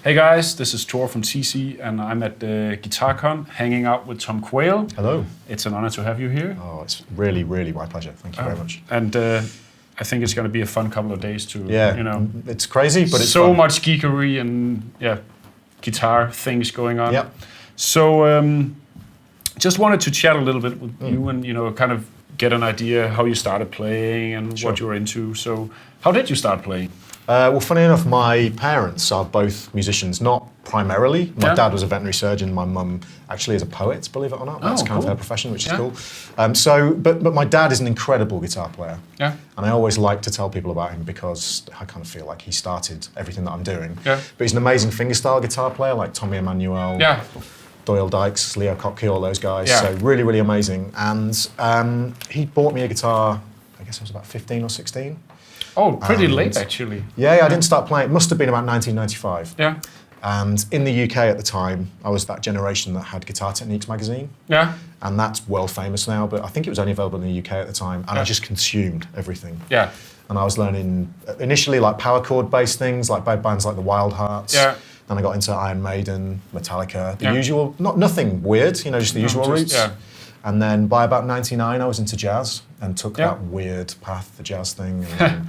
Hey guys, this is Tor from TC, and I'm at the GuitCon hanging out with Tom Quayle. Hello. It's an honor to have you here. Oh, it's really, really my pleasure. Thank you very much. And I think it's going to be a fun couple of days to, it's crazy, but it's so fun. much geekery and guitar things going on. Yep. So just wanted to chat a little bit with you and kind of get an idea how you started playing and what you're into. So how did you start playing? Well, funny enough, my parents are both musicians, not primarily. My dad was a veterinary surgeon. My mum actually is a poet, believe it or not. That's kind of her profession, which is cool. But my dad is an incredible guitar player. Yeah. And I always like to tell people about him because I kind of feel like he started everything that I'm doing. Yeah. But he's an amazing fingerstyle guitar player, like Tommy Emmanuel, Doyle Dykes, Leo Kottke, all those guys. Yeah. So really, really amazing. And he bought me a guitar, I guess I was about 15 or 16. Oh, pretty late, actually. Yeah, I didn't start playing. It must have been about 1995. Yeah. And in the UK at the time, I was that generation that had Guitar Techniques magazine. Yeah. And that's well famous now, but I think it was only available in the UK at the time. And I just consumed everything. Yeah. And I was learning initially like power chord based things, like by bands like the Wild Hearts. Yeah. Then I got into Iron Maiden, Metallica, the usual, nothing weird, just the usual routes. Yeah. And then by about 99, I was into jazz and took that weird path, the jazz thing. And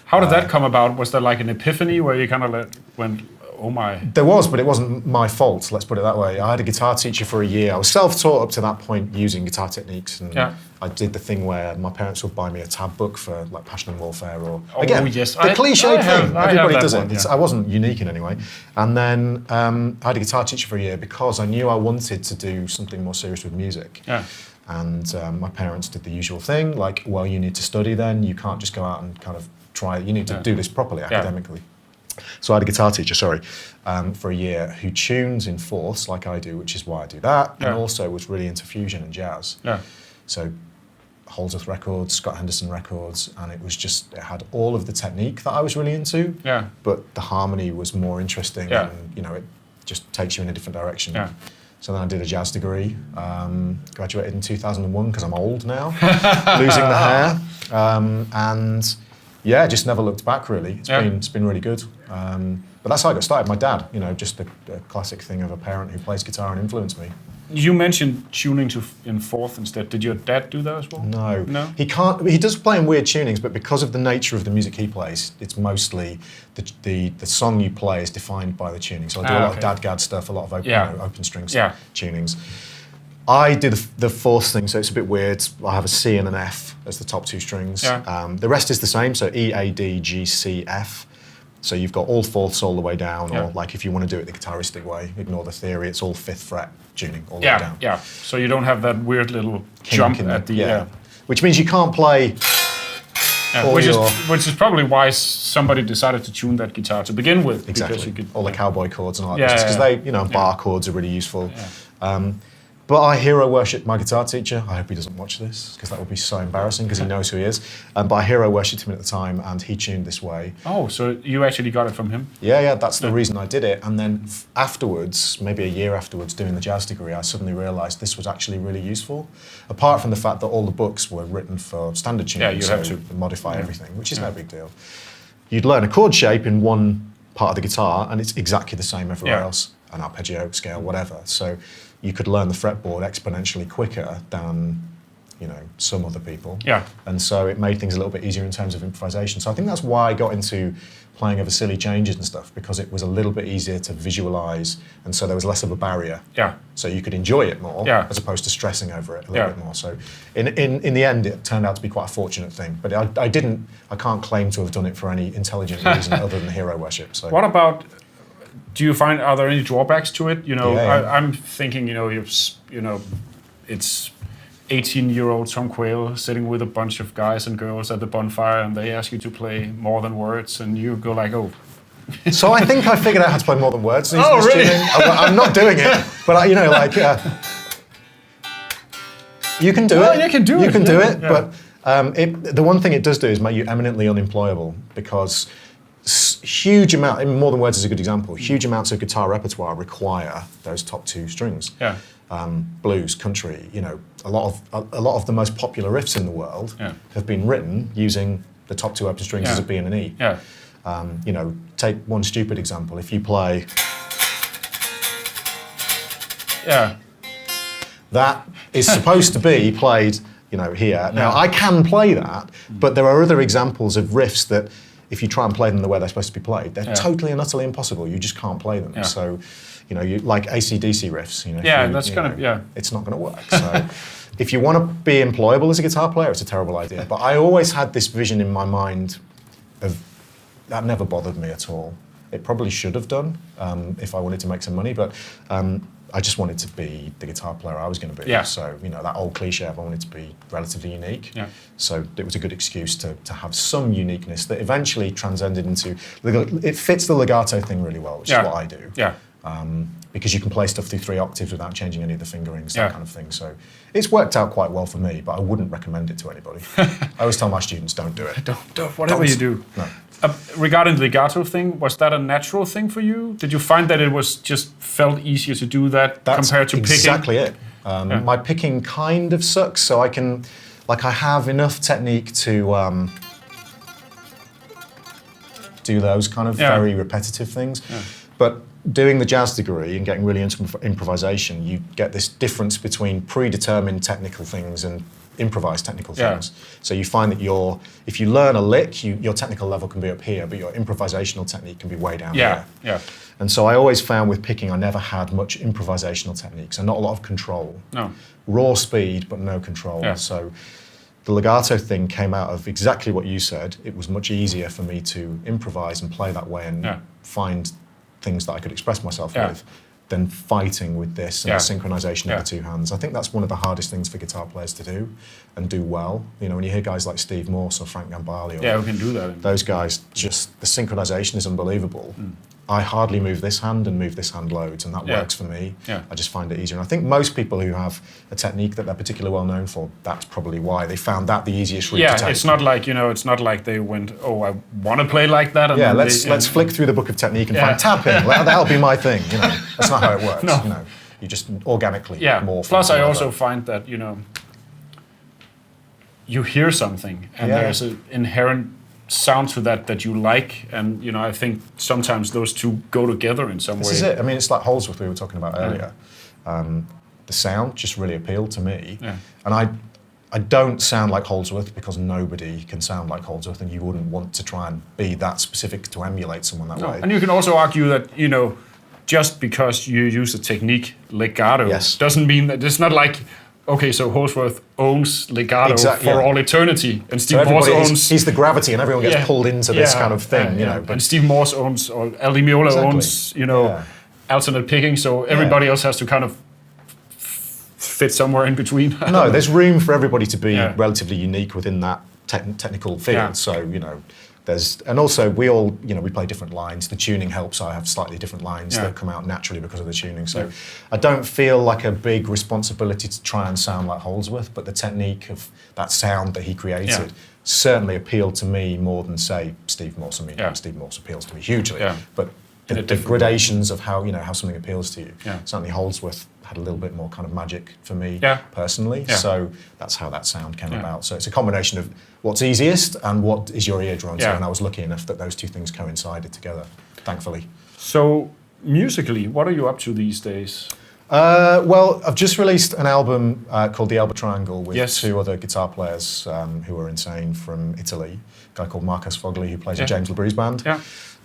how did that come about? Was there like an epiphany where you kind of went, oh my? There was, but it wasn't my fault, let's put it that way. I had a guitar teacher for a year. I was self-taught up to that point using Guitar Techniques. And I did the thing where my parents would buy me a tab book for like Passion and Warfare or, again, the cliched thing. Everybody does it. Yeah. I wasn't unique in any way. And then I had a guitar teacher for a year because I knew I wanted to do something more serious with music. Yeah. And my parents did the usual thing, like, well, you need to study then. You can't just go out and kind of try it. You need to do this properly academically. So I had a guitar teacher, for a year who tunes in fourths like I do, which is why I do that, and also was really into fusion and jazz. Yeah. So Holdsworth records, Scott Henderson records, and it was just, it had all of the technique that I was really into, but the harmony was more interesting and, it just takes you in a different direction. Yeah. So then I did a jazz degree, graduated in 2001 because I'm old now, losing the hair, and just never looked back really. It's been really good. But that's how I got started. My dad, just the classic thing of a parent who plays guitar and influenced me. You mentioned tuning in fourth instead. Did your dad do that as well? No. No? He can't. He does play in weird tunings, but because of the nature of the music he plays, it's mostly the song you play is defined by the tuning. So I do a lot of dadgad stuff, a lot of open strings tunings. I do the fourth thing, so it's a bit weird. I have a C and an F as the top two strings. Yeah. The rest is the same, so E, A, D, G, C, F. So you've got all fourths all the way down, or like if you want to do it the guitaristic way, ignore the theory, it's all fifth fret tuning all the way down. Yeah, so you don't have that weird little jump at the... Which means you can't play... which is probably why somebody decided to tune that guitar to begin with. Exactly, all the cowboy chords and all that because they, bar chords are really useful. Yeah. But I hero worship my guitar teacher. I hope he doesn't watch this because that would be so embarrassing because he knows who he is. But I hero worshipped him at the time and he tuned this way. Oh, so you actually got it from him? Yeah, that's the reason I did it. And then afterwards, maybe a year afterwards, doing the jazz degree, I suddenly realised this was actually really useful. Apart from the fact that all the books were written for standard tuning, you have to modify everything, which is no big deal. You'd learn a chord shape in one part of the guitar and it's exactly the same everywhere else, an arpeggio, scale, whatever. So you could learn the fretboard exponentially quicker than, some other people. Yeah. And so it made things a little bit easier in terms of improvisation. So I think that's why I got into playing over silly changes and stuff, because it was a little bit easier to visualize, and so there was less of a barrier. Yeah. So you could enjoy it more, as opposed to stressing over it a little bit more. So in the end, it turned out to be quite a fortunate thing. But I can't claim to have done it for any intelligent reason other than hero worship. So. What about... Do you find, are there any drawbacks to it? I'm thinking, it's 18-year-old Tom Quayle sitting with a bunch of guys and girls at the bonfire, and they ask you to play more than words, and you go like, oh. So I think I figured out how to play more than words. Oh, really? I'm not doing it, but you can do it. You can do it. You can do it, but the one thing it does do is make you eminently unemployable because huge amount, more than words is a good example, huge amounts of guitar repertoire require those top two strings. Yeah. Blues, country, a lot of the most popular riffs in the world have been written using the top two open strings as a B and an E. Yeah. Take one stupid example. If you play Yeah. That is supposed to be played, here. Now, I can play that, but there are other examples of riffs that, if you try and play them the way they're supposed to be played, they're totally and utterly impossible. You just can't play them. Yeah. So, you like AC/DC riffs. It's not going to work. So, if you want to be employable as a guitar player, it's a terrible idea. But I always had this vision in my mind of that never bothered me at all. It probably should have done if I wanted to make some money, but I just wanted to be the guitar player I was going to be. Yeah. So, that old cliche of I wanted to be relatively unique. Yeah. So it was a good excuse to have some uniqueness that eventually transcended into, it fits the legato thing really well, which is what I do. Yeah. Because you can play stuff through 3 octaves without changing any of the fingerings, that kind of thing. So it's worked out quite well for me, but I wouldn't recommend it to anybody. I always tell my students, don't do it. Whatever you do. No. Regarding the legato thing, was that a natural thing for you? Did you find that it was just felt easier to do that compared to picking? Exactly it. My picking kind of sucks, so I have enough technique to do those kind of very repetitive things. Yeah. But doing the jazz degree and getting really into improvisation, you get this difference between predetermined technical things and improvised technical things. So you find that if you learn a lick, your technical level can be up here, but your improvisational technique can be way down there. Yeah. And so I always found with picking, I never had much improvisational techniques and not a lot of control. No. Raw speed, but no control. Yeah. So the legato thing came out of exactly what you said. It was much easier for me to improvise and play that way and find things that I could express myself with than fighting with this and the synchronization of the 2 hands. I think that's one of the hardest things for guitar players to do and do well. When you hear guys like Steve Morse or Frank Gambale, who can do that. Those guys, just the synchronization is unbelievable. I hardly move this hand and move this hand loads, and that works for me. Yeah. I just find it easier. And I think most people who have a technique that they're particularly well known for, that's probably why they found that the easiest route to take. Yeah, it's not like it's not like they went, oh, I want to play like that. And let's flick through the book of technique and find tapping. That'll be my thing. That's not how it works. No. You just organically morph. Plus, I also find that you hear something and there's an inherent sound to that you like, and I think sometimes those two go together in some way. This is it. I mean, it's like Holdsworth we were talking about earlier. The sound just really appealed to me, and I don't sound like Holdsworth because nobody can sound like Holdsworth, and you wouldn't want to try and be that specific to emulate someone that way. And you can also argue that just because you use the technique legato doesn't mean that it's not like. Okay, so Holdsworth owns legato for all eternity, and Steve Morse owns... He's the gravity, and everyone gets pulled into this kind of thing, But and Steve Morse owns, or El Di Meola owns, alternate picking, so everybody else has to kind of fit somewhere in between. No, there's room for everybody to be relatively unique within that technical field, so, and also we all, we play different lines. The tuning helps. I have slightly different lines that come out naturally because of the tuning. So I don't feel like a big responsibility to try and sound like Holdsworth, but the technique of that sound that he created certainly appealed to me more than, say, Steve Morse. I mean, Steve Morse appeals to me hugely, but the gradations of how how something appeals to you. Certainly Holdsworth had a little bit more kind of magic for me personally. So that's how that sound came about. So it's a combination of what's easiest and what is your ear drawn to. And I was lucky enough that those two things coincided together, thankfully. So musically, what are you up to these days? Well, I've just released an album called The Elba Triangle with 2 other guitar players who are insane from Italy. A guy called Marcos Fogli, who plays in James LaBrue's band,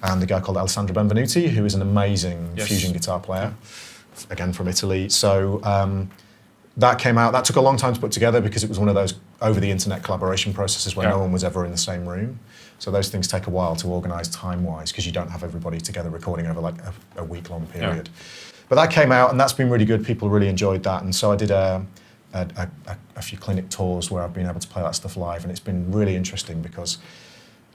and a guy called Alessandro Benvenuti, who is an amazing fusion guitar player, again from Italy. So that came out. That took a long time to put together because it was one of those over-the-internet collaboration processes where no one was ever in the same room. So those things take a while to organise time-wise because you don't have everybody together recording over like a week-long period. But that came out, and that's been really good. People really enjoyed that, and so I did a few clinic tours where I've been able to play that stuff live, and it's been really interesting because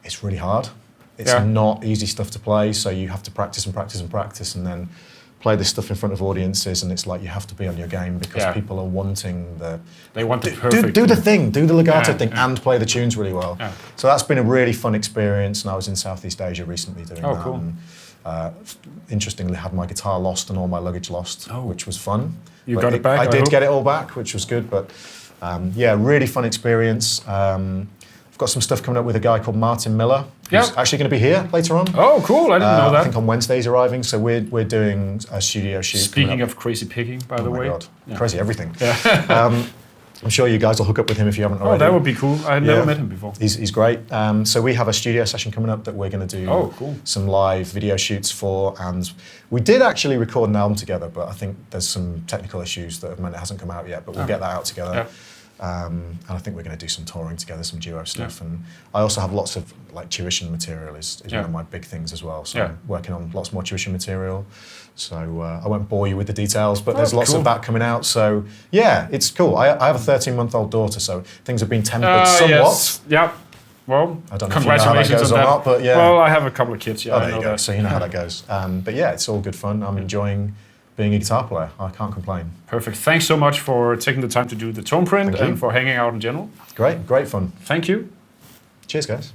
it's really hard. It's not easy stuff to play, so you have to practice and practice and practice, and then play this stuff in front of audiences, and it's like you have to be on your game because people are wanting they want the perfect. Do the thing, do the legato thing, and play the tunes really well. So that's been a really fun experience, and I was in Southeast Asia recently doing that. Cool. And, interestingly, had my guitar lost and all my luggage lost, which was fun. You got it back? I did get it all back, which was good, but really fun experience. I've got some stuff coming up with a guy called Martin Miller, who's actually going to be here later on. Oh, cool! I didn't know that. I think on Wednesday he's arriving, so we're doing a studio shoot. Speaking of crazy picking, by the way. Oh my God, crazy everything. Yeah. I'm sure you guys will hook up with him if you haven't already. Oh, that would be cool. I had never met him before. He's great. So we have a studio session coming up that we're going to do some live video shoots for, and we did actually record an album together, but I think there's some technical issues that have meant it hasn't come out yet, but we'll get that out together. Yeah. And I think we're going to do some touring together, some duo stuff. And I also have lots of like tuition material is one of my big things as well. So I'm working on lots more tuition material. So I won't bore you with the details, but there's lots of that coming out. So yeah, it's cool. I have a 13-month-old daughter, so things have been tempered somewhat. Yes. Yeah. Well, I don't know congratulations if you know how that goes or not, but yeah. Well, I have a couple of kids. Yeah, there you go. So you know how that goes. But yeah, it's all good fun. I'm enjoying being a guitar player. I can't complain. Perfect. Thanks so much for taking the time to do the TonePrint and for hanging out in general. Great fun. Thank you. Cheers, guys.